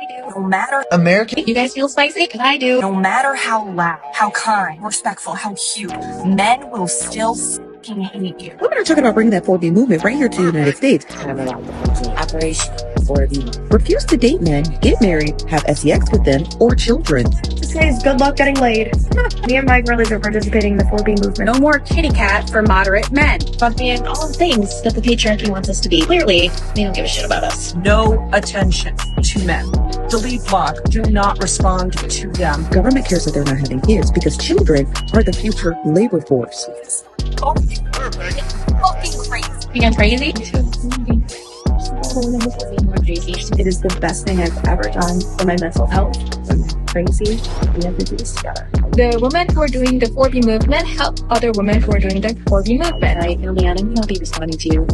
I do. No matter American, you guys feel spicy? Cause I do. No matter how loud, how kind, respectful, how cute, men will still fucking hate you. Women are talking about bringing that 4B movement right here to the United States. Operation 4B. Refuse to date men, get married, have sex with them, or children. Just guys, good luck getting laid. Me and my brothers are participating in the 4B movement. No more kitty cat for moderate men. Fuck me and all the things that the patriarchy wants us to be. Clearly, they don't give a shit about us. No attention to men. Delete block. Do not respond to them. Government cares that they're not having kids because children are the future labor force. Perfect. Fucking crazy. You guys crazy? It is the best thing I've ever done for my mental health. I'm crazy. We have to do this together. The women who are doing the 4B movement help other women who are doing the 4B movement. Right, Liliana, I'm not be responding to you.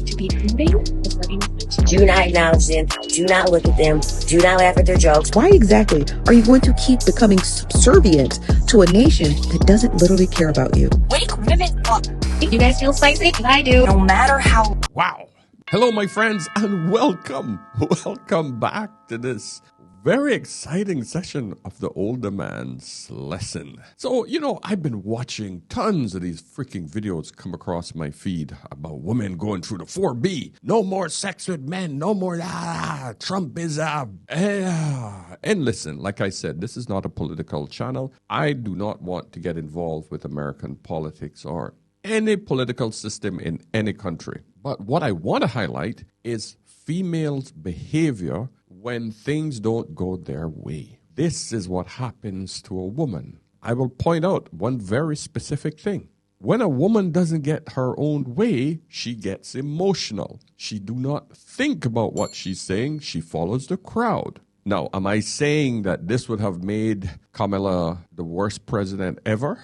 To be moving. Do not acknowledge them. Do not look at them. Do not laugh at their jokes. Why exactly are you going to keep becoming subservient to a nation that doesn't literally care about you? Wake women up. You guys feel spicy? Cause I do. No matter how. Wow. Hello, my friends, and welcome. Welcome back to this very exciting session of the Older Man's Lesson. So, I've been watching tons of these freaking videos come across my feed about women going through the 4B. No more sex with men. No more, Trump is, And listen, like I said, this is not a political channel. I do not want to get involved with American politics or any political system in any country. But what I want to highlight is females' behavior when things don't go their way. This is what happens to a woman. I will point out one very specific thing. When a woman doesn't get her own way, she gets emotional. She do not think about what she's saying. She follows the crowd. Now, am I saying that this would have made Kamala the worst president ever?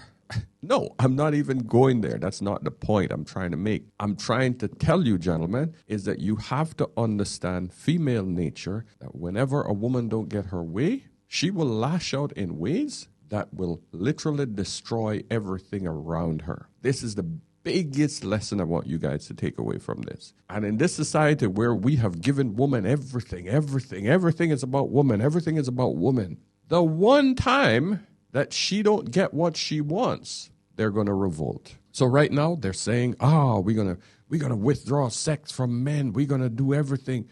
No, I'm not even going there. That's not the point I'm trying to make. I'm trying to tell you, gentlemen, is that you have to understand female nature, that whenever a woman don't get her way, she will lash out in ways that will literally destroy everything around her. This is the biggest lesson I want you guys to take away from this. And in this society where we have given women everything is about woman, everything is about woman. The one time that she don't get what she wants, they're going to revolt. So right now they're saying, we're going to withdraw sex from men. We're going to do everything.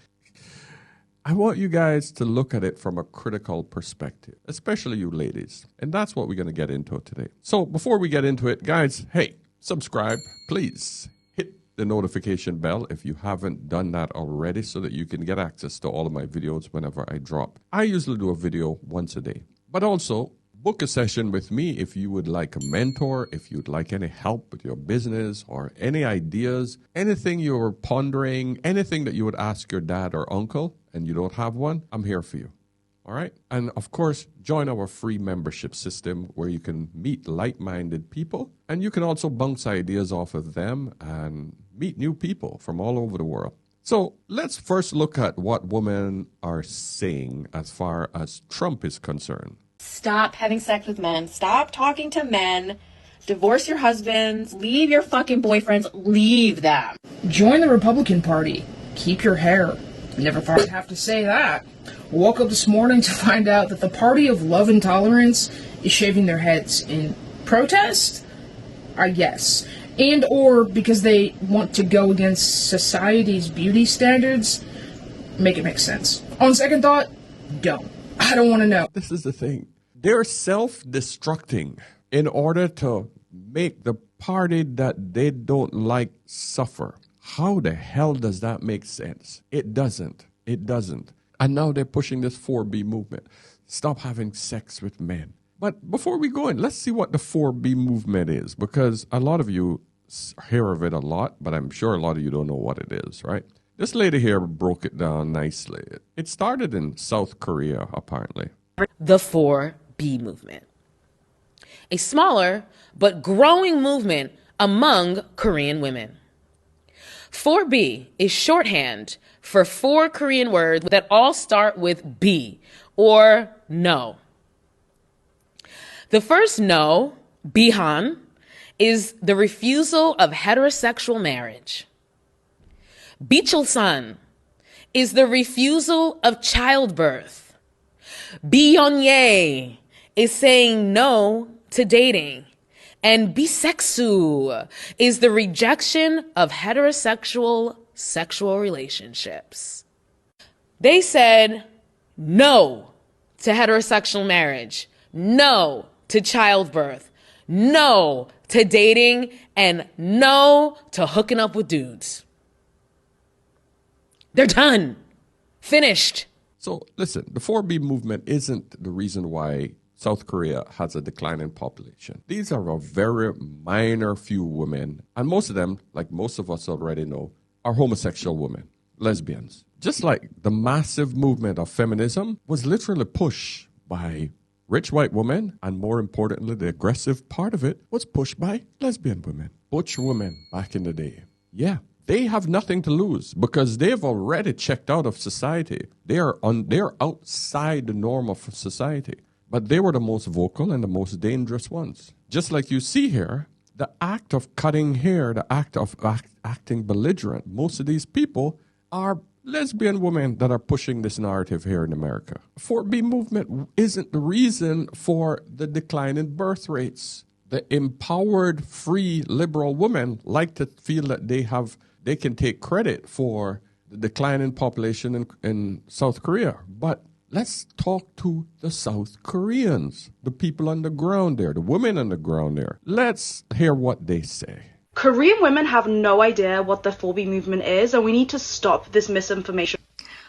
I want you guys to look at it from a critical perspective, especially you ladies. And that's what we're going to get into today. So before we get into it, guys, hey, subscribe, please. Hit the notification bell if you haven't done that already so that you can get access to all of my videos whenever I drop. I usually do a video once a day, but also book a session with me if you would like a mentor, if you'd like any help with your business or any ideas, anything you're pondering, anything that you would ask your dad or uncle and you don't have one, I'm here for you. All right? And of course, join our free membership system where you can meet like-minded people and you can also bounce ideas off of them and meet new people from all over the world. So let's first look at what women are saying as far as Trump is concerned. Stop having sex with men. Stop talking to men. Divorce your husbands. Leave your fucking boyfriends. Leave them. Join the Republican Party. Keep your hair. Never thought I'd have to say that. Woke up this morning to find out that the Party of Love and Tolerance is shaving their heads in protest, I guess. And or because they want to go against society's beauty standards. Make it make sense. On second thought, don't. I don't want to know. This is the thing. They're self-destructing in order to make the party that they don't like suffer. How the hell does that make sense? It doesn't. It doesn't. And now they're pushing this 4B movement. Stop having sex with men. But before we go in, let's see what the 4B movement is, because a lot of you hear of it a lot, but I'm sure a lot of you don't know what it is, right? This lady here broke it down nicely. It started in South Korea, apparently. The 4B movement. A smaller but growing movement among Korean women. 4B is shorthand for 4 Korean words that all start with B, or no. The first no, bihan, is the refusal of heterosexual marriage. Bichulsan is the refusal of childbirth. Beyonce is saying no to dating. And bisexu is the rejection of heterosexual sexual relationships. They said no to heterosexual marriage, no to childbirth, no to dating, and no to hooking up with dudes. They're done. Finished. So listen, the 4B movement isn't the reason why South Korea has a declining population. These are a very minor few women, and most of them, like most of us already know, are homosexual women, lesbians. Just like the massive movement of feminism was literally pushed by rich white women, and more importantly, the aggressive part of it was pushed by lesbian women, butch women back in the day. Yeah, they have nothing to lose because they've already checked out of society. They're outside the norm of society. But they were the most vocal and the most dangerous ones. Just like you see here, the act of cutting hair, the act of acting belligerent, most of these people are lesbian women that are pushing this narrative here in America. 4B movement isn't the reason for the decline in birth rates. The empowered, free, liberal women like to feel that they can take credit for the decline in population in South Korea. But let's talk to the South Koreans, the people on the ground there, the women on the ground there. Let's hear what they say. Korean women have no idea what the 4B movement is, and we need to stop this misinformation.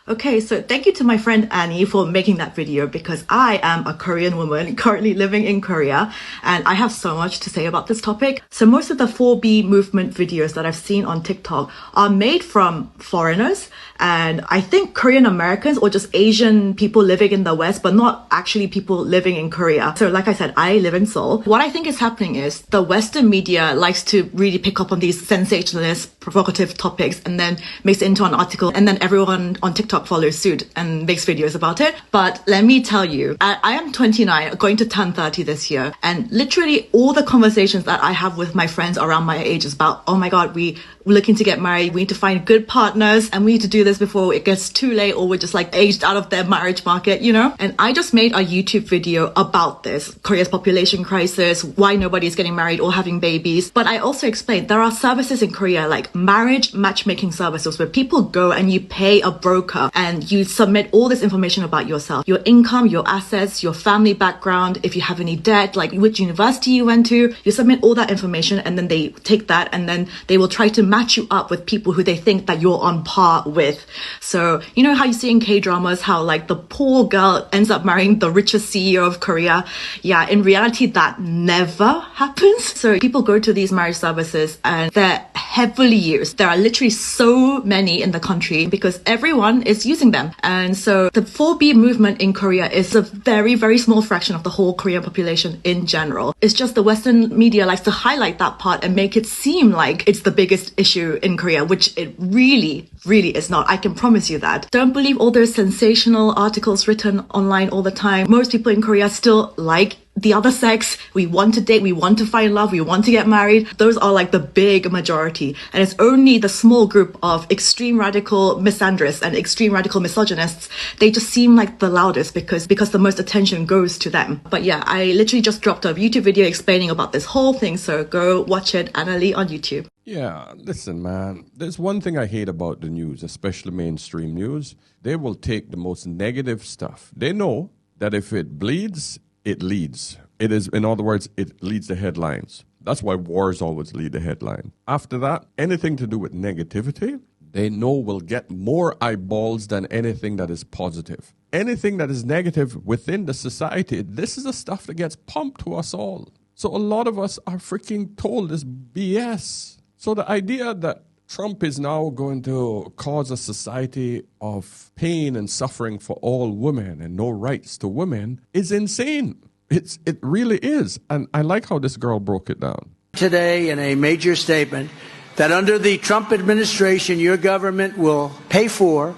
Okay, so thank you to my friend Annie for making that video, because I am a Korean woman currently living in Korea and I have so much to say about this topic. So most of the 4B movement videos that I've seen on TikTok are made from foreigners, and I think Korean Americans or just Asian people living in the West, but not actually people living in Korea. So like I said, I live in Seoul. What I think is happening is the Western media likes to really pick up on these sensationalist, provocative topics and then makes it into an article, and then everyone on TikTok follows suit and makes videos about it. But let me tell you, I am 29, going to turn 30 this year, and literally all the conversations that I have with my friends around my age is about, oh my god, we're looking to get married, we need to find good partners, and we need to do this before it gets too late or we're just like aged out of their marriage market, you know? And I just made a YouTube video about this, Korea's population crisis, why nobody's getting married or having babies. But I also explained there are services in Korea like marriage matchmaking services where people go and you pay a broker and you submit all this information about yourself, your income, your assets, your family background, if you have any debt, like which university you went to, you submit all that information, and then they take that and then they will try to match you up with people who they think that you're on par with. So you know how you see in K-dramas how like the poor girl ends up marrying the richest CEO of Korea? Yeah, in reality that never happens. So people go to these marriage services and they're heavily used. There are literally so many in the country because everyone is using them. And so the 4B movement in Korea is a very, very small fraction of the whole Korean population in general. It's just the Western media likes to highlight that part and make it seem like it's the biggest issue in Korea, which it really, really is not. I can promise you that. Don't believe all those sensational articles written online all the time. Most people in Korea still like the other sex. We want to date, we want to find love, we want to get married. Those are like the big majority. And it's only the small group of extreme radical misandrists and extreme radical misogynists. They just seem like the loudest because the most attention goes to them. But yeah, I literally just dropped a YouTube video explaining about this whole thing. So go watch it, Anna Lee on YouTube. Yeah, listen, man. There's one thing I hate about the news, especially mainstream news. They will take the most negative stuff. They know that if it bleeds, it leads. It is, in other words, it leads the headlines. That's why wars always lead the headline. After that, anything to do with negativity, they know will get more eyeballs than anything that is positive. Anything that is negative within the society, this is the stuff that gets pumped to us all. So a lot of us are freaking told this BS. So the idea that Trump is now going to cause a society of pain and suffering for all women and no rights to women is insane. It really is. And I like how this girl broke it down. Today in a major statement that under the Trump administration, your government will pay for,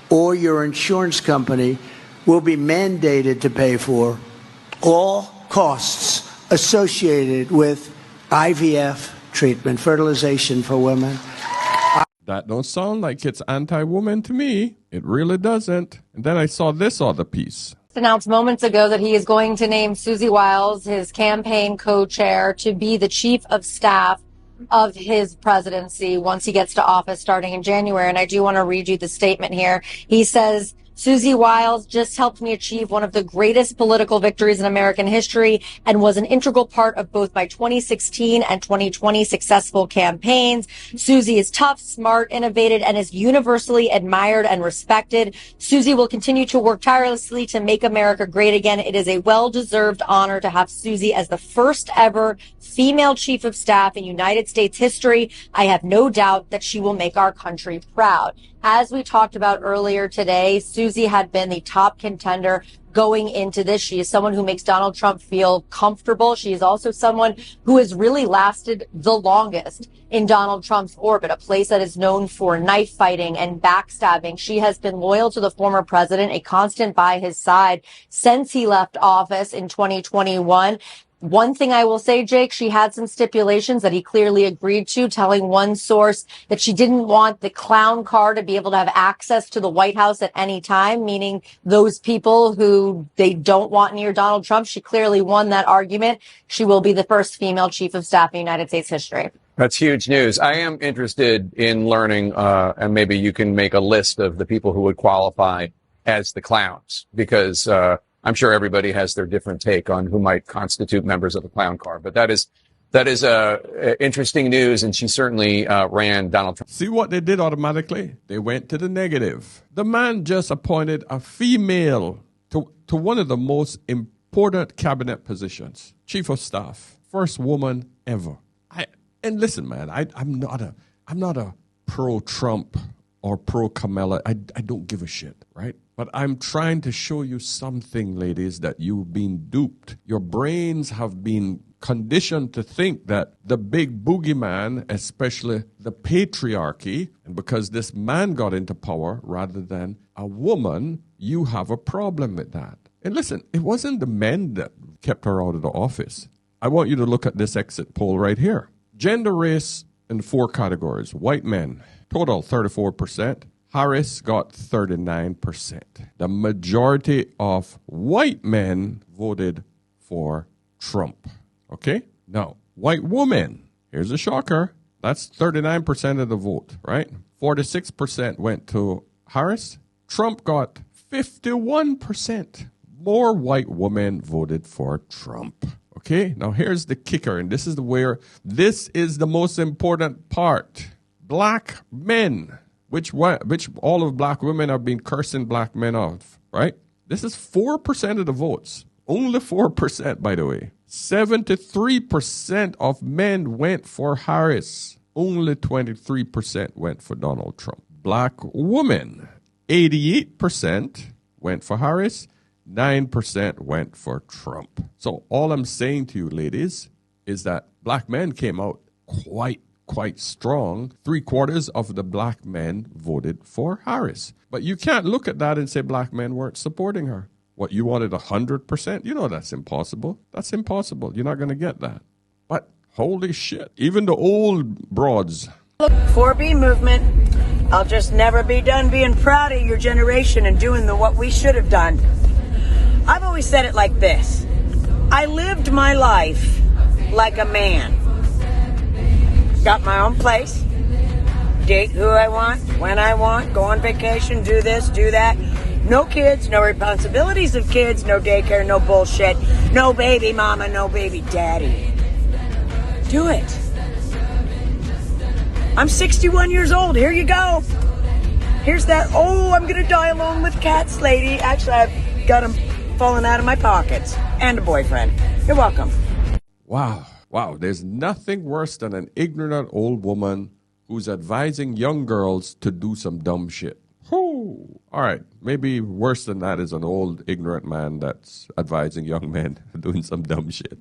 or your insurance company will be mandated to pay for, all costs associated with IVF treatment, fertilization for women. That don't sound like it's anti-woman to me. It really doesn't. And then I saw this other piece. Announced moments ago that he is going to name Susie Wiles, his campaign co-chair, to be the chief of staff of his presidency once he gets to office starting in January. And I do want to read you the statement here. He says, Susie Wiles just helped me achieve one of the greatest political victories in American history and was an integral part of both my 2016 and 2020 successful campaigns. Susie is tough, smart, innovative, and is universally admired and respected. Susie will continue to work tirelessly to make America great again. It is a well-deserved honor to have Susie as the first ever female chief of staff in United States history. I have no doubt that she will make our country proud. As we talked about earlier today, Susie had been the top contender going into this. She is someone who makes Donald Trump feel comfortable. She is also someone who has really lasted the longest in Donald Trump's orbit, a place that is known for knife fighting and backstabbing. She has been loyal to the former president, a constant by his side since he left office in 2021. One thing I will say, Jake, she had some stipulations that he clearly agreed to, telling one source that she didn't want the clown car to be able to have access to the White House at any time, meaning those people who they don't want near Donald Trump. She clearly won that argument. She will be the first female chief of staff in United States history. That's huge news. I am interested in learning, and maybe you can make a list of the people who would qualify as the clowns, because I'm sure everybody has their different take on who might constitute members of the clown car. But that is interesting news, and she certainly ran Donald Trump. See what they did automatically? They went to the negative. The man just appointed a female to one of the most important cabinet positions, chief of staff, first woman ever. And listen, man, I'm not a pro-Trump or pro-Kamala. I don't give a shit, right? But I'm trying to show you something, ladies, that you've been duped. Your brains have been conditioned to think that the big boogeyman, especially the patriarchy, and because this man got into power rather than a woman, you have a problem with that. And listen, it wasn't the men that kept her out of the office. I want you to look at this exit poll right here. Gender, race, in 4 categories. White men, total 34%. Harris got 39%. The majority of white men voted for Trump. Okay? Now, white women, here's a shocker. That's 39% of the vote, right? 46% went to Harris. Trump got 51%. More white women voted for Trump. Okay? Now, here's the kicker, and this is the most important part. Black men. Which all of black women have been cursing black men off, right? This is 4% of the votes. Only 4%, by the way. 73% of men went for Harris. Only 23% went for Donald Trump. Black women, 88% went for Harris. 9% went for Trump. So all I'm saying to you, ladies, is that black men came out quite strong. 3/4 of the black men voted for Harris. But you can't look at that and say black men weren't supporting her. What, you wanted 100%? You know that's impossible. That's impossible. You're not going to get that. But holy shit, even the old broads. 4B movement, I'll just never be done being proud of your generation and doing what we should have done. I've always said it like this. I lived my life like a man. Got my own place, date who I want, when I want, go on vacation, do this, do that. No kids, no responsibilities of kids, no daycare, no bullshit, no baby mama, no baby daddy. Do it. I'm 61 years old. Here you go. Here's that, I'm going to die alone with cats lady. Actually, I've got them falling out of my pockets. And a boyfriend. You're welcome. Wow, there's nothing worse than an ignorant old woman who's advising young girls to do some dumb shit. All right, maybe worse than that is an old ignorant man that's advising young men doing some dumb shit.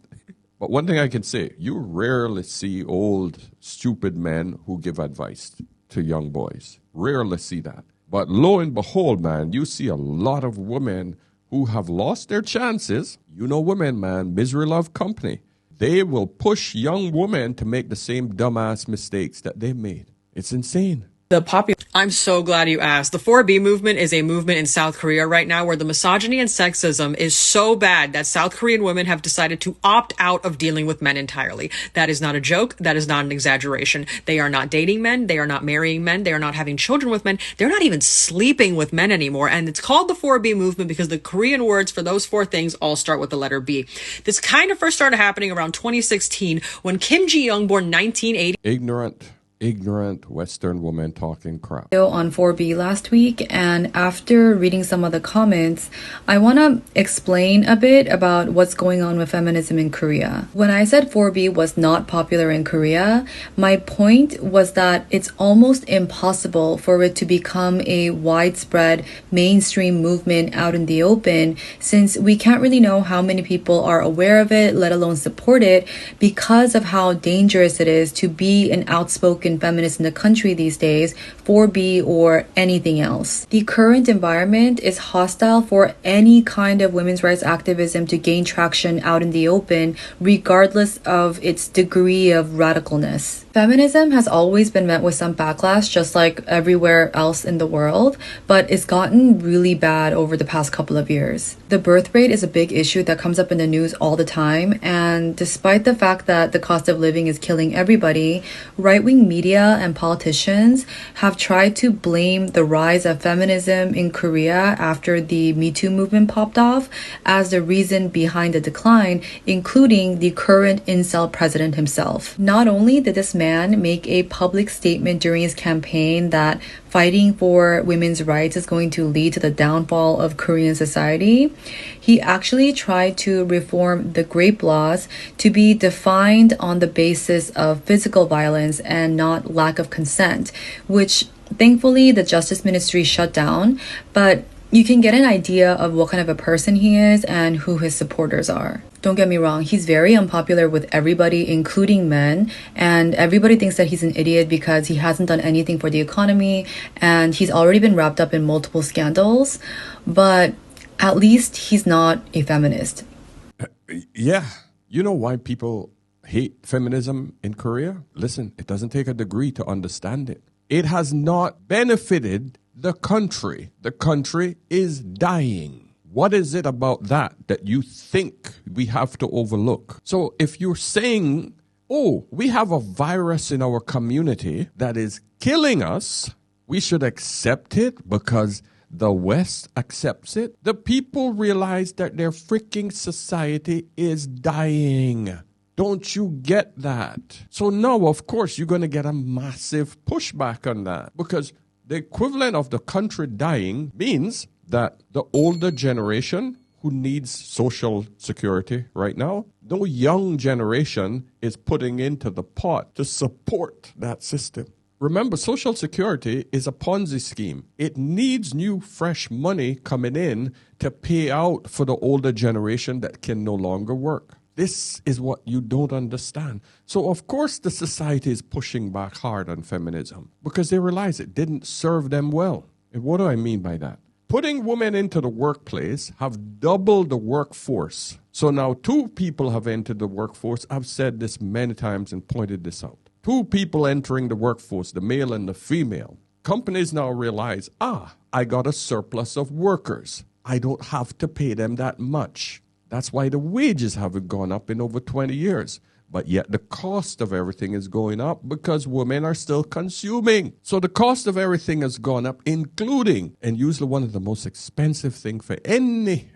But one thing I can say, you rarely see old, stupid men who give advice to young boys. Rarely see that. But lo and behold, man, you see a lot of women who have lost their chances. You know women, man, misery love company. They will push young women to make the same dumbass mistakes that they made. It's insane. I'm so glad you asked. The 4B movement is a movement in South Korea right now where the misogyny and sexism is so bad that South Korean women have decided to opt out of dealing with men entirely. That is not a joke. That is not an exaggeration. They are not dating men. They are not marrying men. They are not having children with men. They're not even sleeping with men anymore. And it's called the 4B movement because the Korean words for those four things all start with the letter B. This kind of first started happening around 2016 when Kim Ji-young, born 1980. Ignorant Western woman talking crap. On 4B last week, and after reading some of the comments, I want to explain a bit about what's going on with feminism in Korea. When I said 4B was not popular in Korea, my point was that it's almost impossible for it to become a widespread mainstream movement out in the open, since we can't really know how many people are aware of it, let alone support it, because of how dangerous it is to be an outspoken feminists in the country these days, 4B or anything else. The current environment is hostile for any kind of women's rights activism to gain traction out in the open, regardless of its degree of radicalness. Feminism has always been met with some backlash, just like everywhere else in the world, but it's gotten really bad over the past couple of years. The birth rate is a big issue that comes up in the news all the time, and despite the fact that the cost of living is killing everybody, right-wing media and politicians have tried to blame the rise of feminism in Korea after the Me Too movement popped off as the reason behind the decline, including the current incel president himself. Not only did this man make a public statement during his campaign that fighting for women's rights is going to lead to the downfall of Korean society, he actually tried to reform the rape laws to be defined on the basis of physical violence and not lack of consent, which thankfully the Justice Ministry shut down, but you can get an idea of what kind of a person he is and who his supporters are. Don't get me wrong, he's very unpopular with everybody, including men, and everybody thinks that he's an idiot because he hasn't done anything for the economy and he's already been wrapped up in multiple scandals, but at least he's not a feminist. Yeah. You know why people hate feminism in Korea? Listen, it doesn't take a degree to understand it. It has not benefited the country. The country is dying. What is it about that you think we have to overlook? So if you're saying, oh, we have a virus in our community that is killing us, we should accept it because the West accepts it. The people realize that their freaking society is dying. Don't you get that? So now, of course, you're going to get a massive pushback on that because the equivalent of the country dying means that the older generation who needs social security right now, no young generation is putting into the pot to support that system. Remember, Social Security is a Ponzi scheme. It needs new, fresh money coming in to pay out for the older generation that can no longer work. This is what you don't understand. So, of course, the society is pushing back hard on feminism because they realize it didn't serve them well. And what do I mean by that? Putting women into the workplace have doubled the workforce. So now 2 people have entered the workforce. I've said this many times and pointed this out. 2 people entering the workforce, the male and the female. Companies now realize, I got a surplus of workers. I don't have to pay them that much. That's why the wages haven't gone up in over 20 years. But yet the cost of everything is going up because women are still consuming. So the cost of everything has gone up, including, and usually one of the most expensive things for any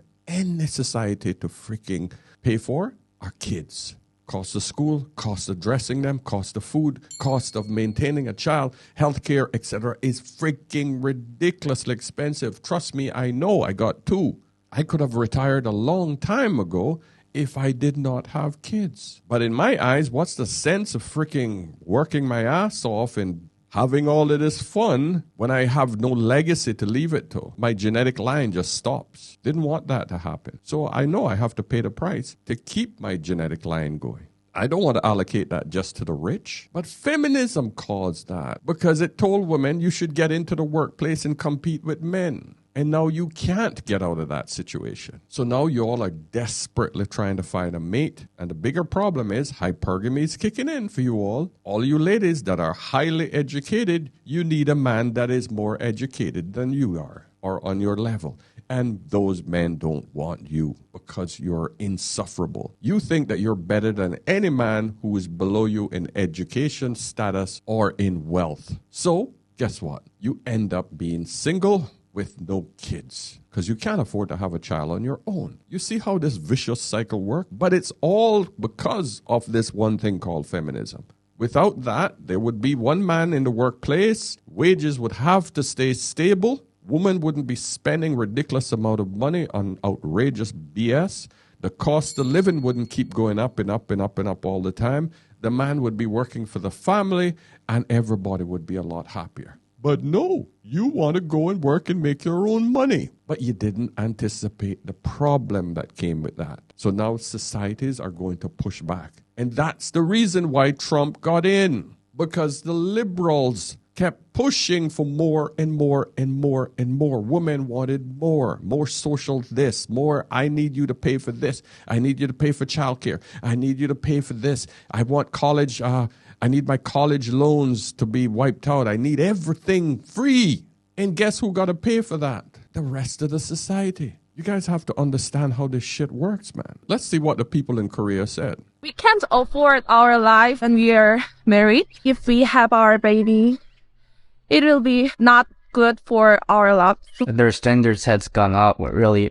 society to freaking pay for are kids. Cost of school, cost of dressing them, cost of food, cost of maintaining a child, healthcare, etc. is freaking ridiculously expensive. Trust me, I know. I got 2. I could have retired a long time ago if I did not have kids. But in my eyes, what's the sense of freaking working my ass off and having all of this fun when I have no legacy to leave it to? My genetic line just stops. Didn't want that to happen. So I know I have to pay the price to keep my genetic line going. I don't want to allocate that just to the rich. But feminism caused that because it told women you should get into the workplace and compete with men. And now you can't get out of that situation. So now you all are desperately trying to find a mate. And the bigger problem is hypergamy is kicking in for you all. All you ladies that are highly educated, you need a man that is more educated than you are or on your level. And those men don't want you because you're insufferable. You think that you're better than any man who is below you in education, status, or in wealth. So guess what? You end up being single with no kids because you can't afford to have a child on your own. You see how this vicious cycle works? But it's all because of this one thing called feminism. Without that, there would be one man in the workplace. Wages would have to stay stable. Women wouldn't be spending ridiculous amount of money on outrageous BS. The cost of living wouldn't keep going up and up and up and up all the time. The man would be working for the family and everybody would be a lot happier. But no, you want to go and work and make your own money. But you didn't anticipate the problem that came with that. So now societies are going to push back. And that's the reason why Trump got in. Because the liberals kept pushing for more and more and more and more. Women wanted more social this, more I need you to pay for this. I need you to pay for childcare. I need you to pay for this. I want college, I need my college loans to be wiped out. I need everything free. And guess who got to pay for that? The rest of the society. You guys have to understand how this shit works, man. Let's see what the people in Korea said. We can't afford our life when we are married. If we have our baby, it will be not good for our lives. Their standards has gone up really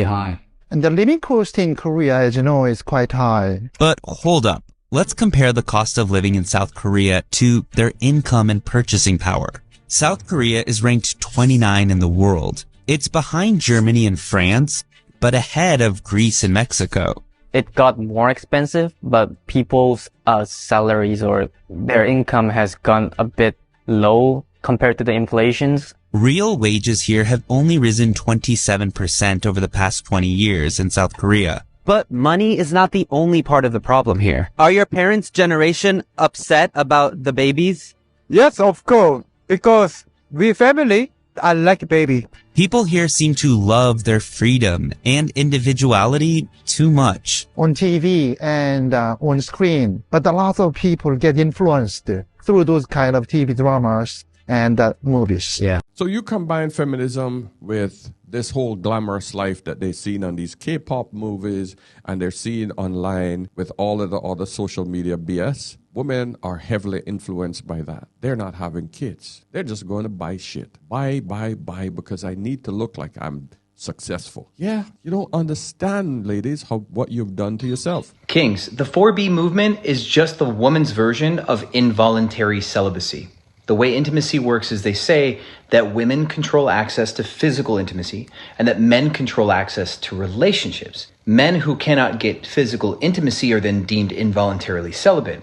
high. And the living cost in Korea, as you know, is quite high. But hold up. Let's compare the cost of living in South Korea to their income and purchasing power. South Korea is ranked 29 in the world. It's behind Germany and France, but ahead of Greece and Mexico. It got more expensive, but people's salaries or their income has gone a bit low compared to the inflations. Real wages here have only risen 27% over the past 20 years in South Korea. But money is not the only part of the problem here. Are your parents' generation upset about the babies? Yes, of course. Because we family, I like baby. People here seem to love their freedom and individuality too much. On TV and on screen. But a lot of people get influenced through those kind of TV dramas and movies. Yeah. So you combine feminism with this whole glamorous life that they've seen on these K-pop movies and they're seeing online with all of the other social media BS. Women are heavily influenced by that. They're not having kids. They're just going to buy shit. Buy, because I need to look like I'm successful. Yeah, you don't understand, ladies, what you've done to yourself. Kings, the 4B movement is just the woman's version of involuntary celibacy. The way intimacy works is they say that women control access to physical intimacy and that men control access to relationships. Men who cannot get physical intimacy are then deemed involuntarily celibate.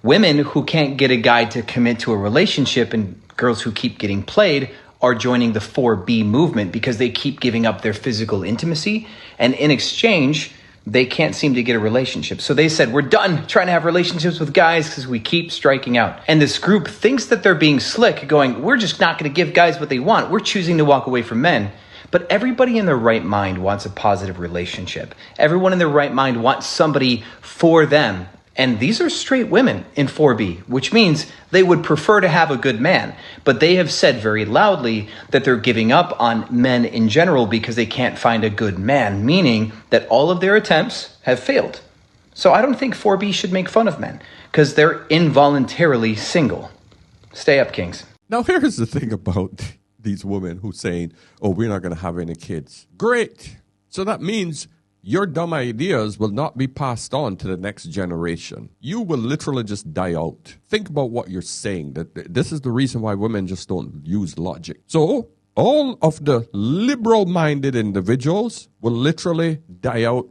Women who can't get a guy to commit to a relationship and girls who keep getting played are joining the 4B movement because they keep giving up their physical intimacy, and in exchange, they can't seem to get a relationship. So they said, we're done trying to have relationships with guys because we keep striking out. And this group thinks that they're being slick, going, we're just not going to give guys what they want. We're choosing to walk away from men. But everybody in their right mind wants a positive relationship. Everyone in their right mind wants somebody for them. And these are straight women in 4B, which means they would prefer to have a good man. But they have said very loudly that they're giving up on men in general because they can't find a good man, meaning that all of their attempts have failed. So I don't think 4B should make fun of men because they're involuntarily single. Stay up, Kings. Now, here's the thing about these women who saying, oh, we're not going to have any kids. Great. So that means your dumb ideas will not be passed on to the next generation. You will literally just die out. Think about what you're saying. That this is the reason why women just don't use logic. So all of the liberal-minded individuals will literally die out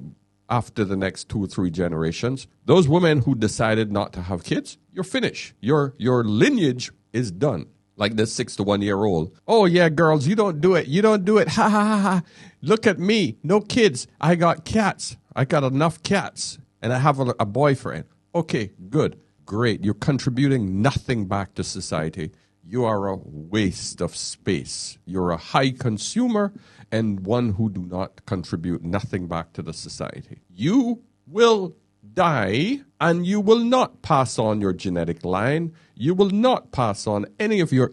after the next 2 or 3 generations. Those women who decided not to have kids, you're finished. Your lineage is done. Like this 6 to 1 year old. Oh yeah, girls, you don't do it. You don't do it. Ha ha ha ha. Look at me. No kids. I got cats. I got enough cats. And I have a boyfriend. Okay, good. Great. You're contributing nothing back to society. you are a waste of space. You're a high consumer and one who do not contribute nothing back to the society. You will die and you will not pass on your genetic line. You will not pass on any of your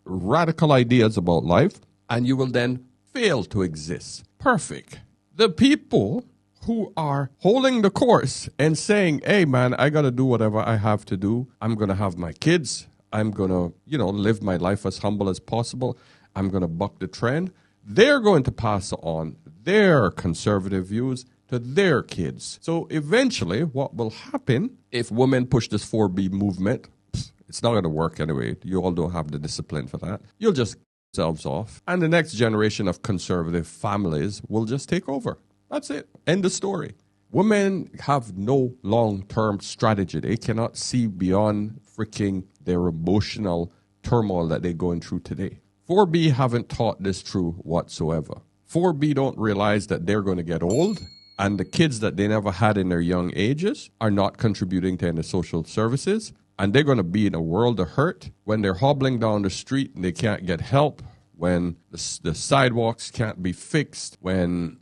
radical ideas about life, and you will then fail to exist. Perfect. The people who are holding the course and saying, hey man, I got to do whatever I have to do. I'm going to have my kids. I'm going to, live my life as humble as possible. I'm going to buck the trend. They're going to pass on their conservative views to their kids. So eventually what will happen if women push this 4B movement, it's not going to work anyway. You all don't have the discipline for that. You'll just yourselves off. And the next generation of conservative families will just take over. That's it. End of story. Women have no long-term strategy. They cannot see beyond freaking their emotional turmoil that they're going through today. 4B haven't taught this true whatsoever. 4B don't realize that they're going to get old, and the kids that they never had in their young ages are not contributing to any social services, and they're going to be in a world of hurt when they're hobbling down the street and they can't get help, when the sidewalks can't be fixed, when,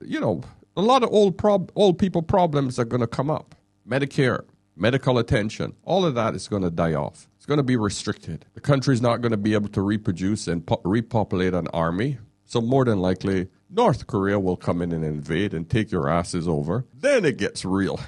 a lot of old people problems are going to come up. Medicare, medical attention, all of that is going to die off. It's going to be restricted. The country's not going to be able to reproduce and repopulate an army. So more than likely, North Korea will come in and invade and take your asses over. Then it gets real.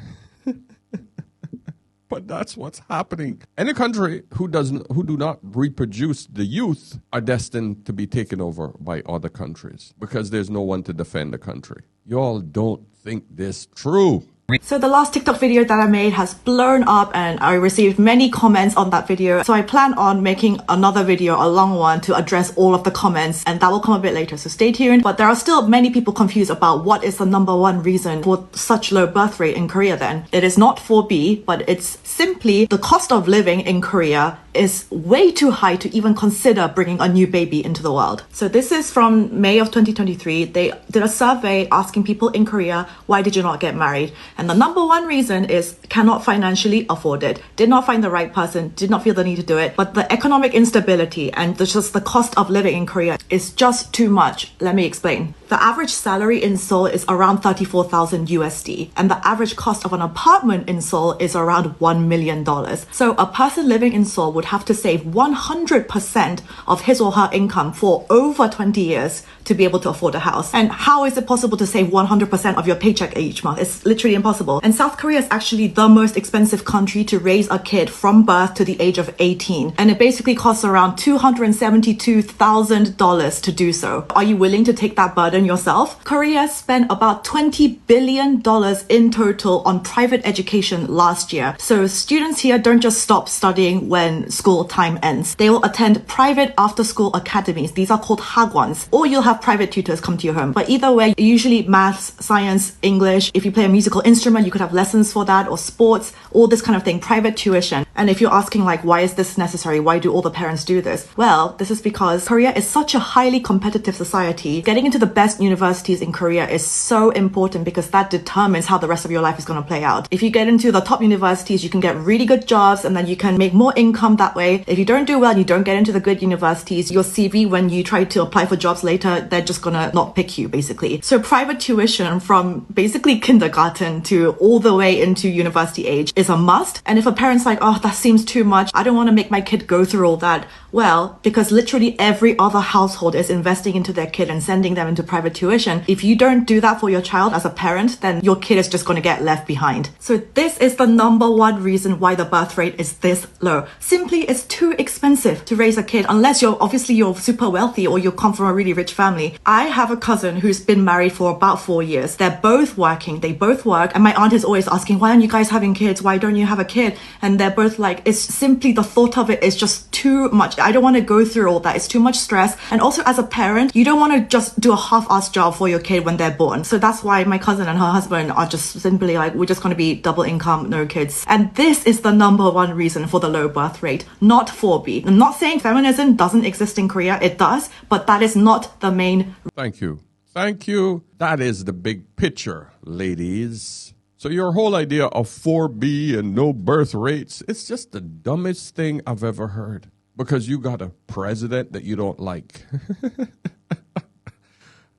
But that's what's happening. Any country who do not reproduce the youth are destined to be taken over by other countries because there's no one to defend the country. Y'all don't think this true. So the last TikTok video that I made has blown up and I received many comments on that video. So I plan on making another video, a long one, to address all of the comments, and that will come a bit later, so stay tuned. But there are still many people confused about what is the number one reason for such low birth rate in Korea then. It is not 4B, but it's simply the cost of living in Korea is way too high to even consider bringing a new baby into the world. So this is from May of 2023. They did a survey asking people in Korea, why did you not get married? And the number one reason is cannot financially afford it, did not find the right person, did not feel the need to do it. But the economic instability and just the cost of living in Korea is just too much. Let me explain. The average salary in Seoul is around 34,000 USD, and the average cost of an apartment in Seoul is around $1 million. So a person living in Seoul would have to save 100% of his or her income for over 20 years to be able to afford a house. And how is it possible to save 100% of your paycheck each month? It's literally impossible. And South Korea is actually the most expensive country to raise a kid from birth to the age of 18. And it basically costs around $272,000 to do so. Are you willing to take that burden yourself? Korea spent about $20 billion in total on private education last year. So students here don't just stop studying when school time ends. They will attend private after-school academies. These are called hagwons. Or you'll have private tutors come to your home. But either way, usually maths, science, English. If you play a musical instrument, you could have lessons for that, or sports, all this kind of thing, private tuition. And if you're asking why is this necessary? Why do all the parents do this? Well, this is because Korea is such a highly competitive society. Getting into the best universities in Korea is so important because that determines how the rest of your life is going to play out. If you get into the top universities, you can get really good jobs and then you can make more income that way. If you don't do well and you don't get into the good universities, your CV, when you try to apply for jobs later, they're just gonna not pick you, basically. So private tuition from basically kindergarten to all the way into university age is a must. And if a parent's like, oh, that seems too much, I don't want to make my kid go through all that. Well, because literally every other household is investing into their kid and sending them into private tuition. If you don't do that for your child as a parent, then your kid is just going to get left behind. So this is the number one reason why the birth rate is this low. Simply, it's too expensive to raise a kid unless you're super wealthy or you come from a really rich family. I have a cousin who's been married for about 4 years. They're both working. They both work. And my aunt is always asking, why aren't you guys having kids? Why don't you have a kid? And they're both like, it's simply the thought of it is just too much. I don't want to go through all that. It's too much stress. And also as a parent, you don't want to just do a half-assed job for your kid when they're born. So that's why my cousin and her husband are just simply like, we're just going to be double income, no kids. And this is the number one reason for the low birth rate, not 4B. I'm not saying feminism doesn't exist in Korea. It does, but that is not the main. Thank you. Thank you. That is the big picture, ladies. So your whole idea of 4B and no birth rates, it's just the dumbest thing I've ever heard. because you got a president that you don't like.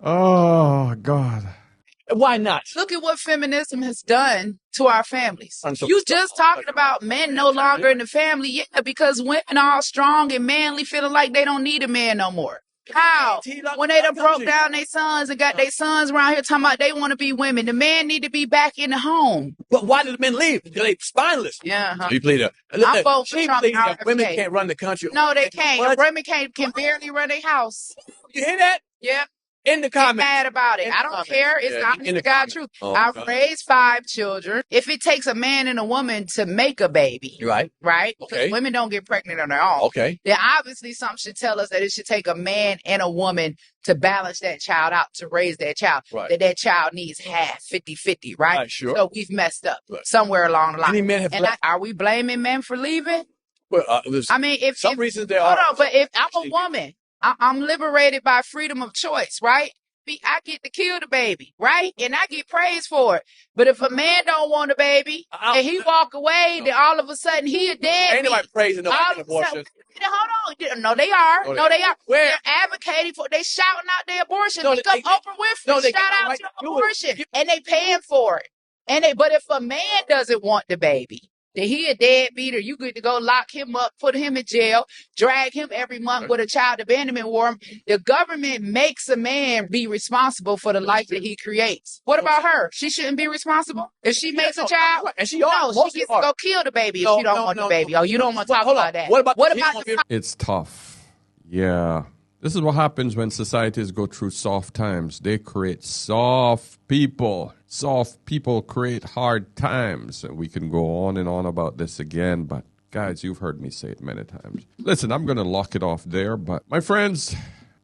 Oh, God. Why not? Look at what feminism has done to our families. You just talking about men no longer in the family. Yeah, because women are all strong and manly, feeling like they don't need a man no more. How? When they done broke down their sons and got their sons around here talking about they want to be women. The man need to be back in the home. But why did the men leave? Because they spineless. Yeah. So you plead I'm voting for Trump now every women day. can't run the country. No, they can't. What? Women can barely run their house. You hear that? Yeah. In the comments. Get mad about it. I don't care. It's not in the God truth. Oh, I've God. raised 5 children. If it takes a man and a woman to make a baby, Right. right? Okay. Because women don't get pregnant on their own. Okay. Then obviously something should tell us that it should take a man and a woman to balance that child out, to raise that child. Right. That child needs half, 50-50, right? Right, sure. So we've messed up Right. somewhere along the line. Many men have and left. are we blaming men for leaving? Well, there's I mean, if some reasons there hold are. on, but if I'm a woman, I'm liberated by freedom of choice, right? I get to kill the baby, right? And I get praised for it. But if a man don't want a baby and he walk away, then all of a sudden he a dead. Ain't nobody praising no All of a abortion. sudden- Hold on. No, they are. No, No, they are. Where? They're advocating for. They shouting out their abortion. No, Look up they- Oprah Winfrey. no, they shout got out right to to do it. abortion, and they paying for it. But if a man doesn't want the baby, then he a deadbeater. You good to go lock him up, put him in jail, drag him every month with a child abandonment warrant. The government makes a man be responsible for the life that he creates. What about her? She shouldn't be responsible if she makes a child. And she No, she gets to go kill the baby if she don't want the baby. Oh, you don't want to talk about that. What about the It's tough. Yeah. This is what happens when societies go through soft times. They create soft people. Soft people create hard times. And we can go on and on about this again, but guys, you've heard me say it many times. Listen, I'm going to lock it off there, but my friends,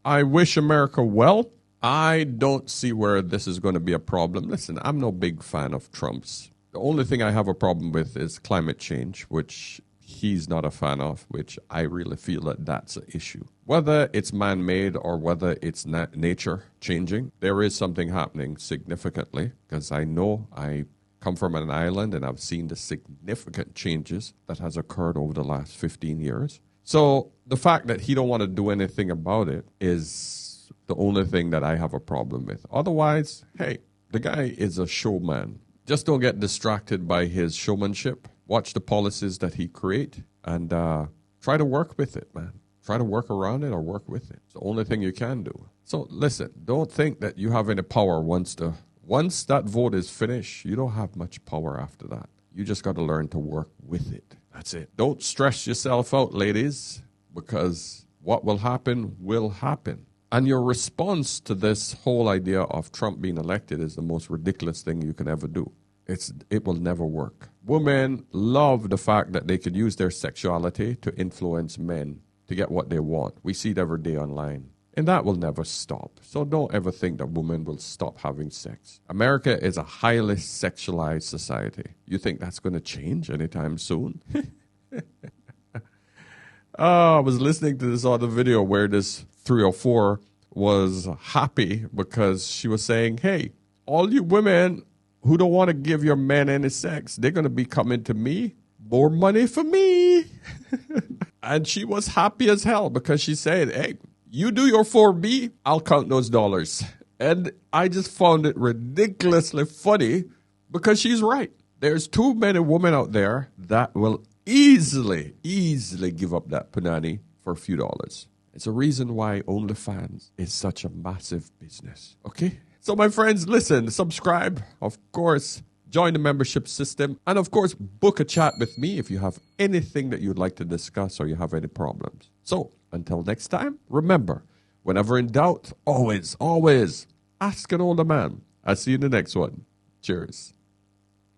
I wish America well. I don't see where this is going to be a problem. Listen, I'm no big fan of Trump's. The only thing I have a problem with is climate change, which he's not a fan of, which I really feel that that's an issue. Whether it's man-made or whether it's nature changing, there is something happening significantly, because I know I come from an island and I've seen the significant changes that has occurred over the last 15 years. So the fact that he don't want to do anything about it is the only thing that I have a problem with. Otherwise, hey, the guy is a showman. Just don't get distracted by his showmanship. Watch the policies that he create and try to work with it, man. Try to work around it or work with it. It's the only thing you can do. So listen, don't think that you have any power once that vote is finished. You don't have much power after that. You just got to learn to work with it. That's it. Don't stress yourself out, ladies, because what will happen will happen. And your response to this whole idea of Trump being elected is the most ridiculous thing you can ever do. It will never work. Women love the fact that they could use their sexuality to influence men to get what they want. We see it every day online. And that will never stop. So don't ever think that women will stop having sex. America is a highly sexualized society. You think that's going to change anytime soon? I was listening to this other video where this 304 was happy because she was saying, hey, all you women who don't want to give your men any sex, they're going to be coming to me. More money for me. And she was happy as hell because she said, hey, you do your 4B, I'll count those dollars. And I just found it ridiculously funny because she's right. There's too many women out there that will easily give up that punani for a few dollars. It's a reason why OnlyFans is such a massive business. Okay? So my friends, listen, subscribe, of course, join the membership system, and of course, book a chat with me if you have anything that you'd like to discuss or you have any problems. So until next time, remember, whenever in doubt, always ask an older man. I'll see you in the next one. Cheers.